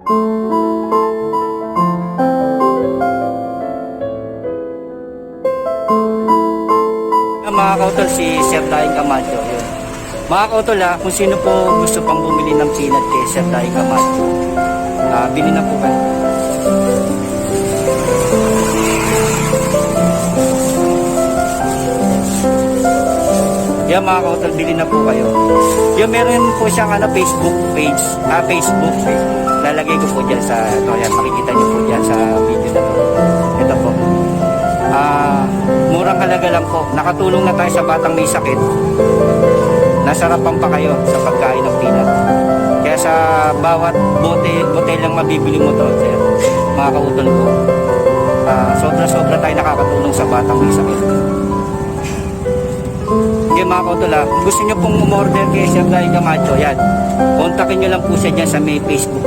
Mga kautol, si Sir Daing Camacho. Yun. Mga kautol, kung sino po gusto pang bumili ng peanut kay Sir Daing Camacho, bili na po kayo. Yan mga kautol, bili na po kayo. Yung meron po siyang Facebook page. Facebook. Lalagay ko po dyan sa ito. Yan, makikita niyo po dyan sa video na to. Ito po. Murang halaga lang po. Nakatulong na tayo sa batang may sakit. Nasarapan pa kayo sa pagkain ng peanut. Kaya sa bawat bote lang mabibili mo to, sir, mga kautol ko, sobra tayo nakakatulong sa batang may sakit. Kaya mga kautol, gusto nyo pong umorder kay Sir Daing Camacho, yan, kontakin nyo lang po siya dyan sa may Facebook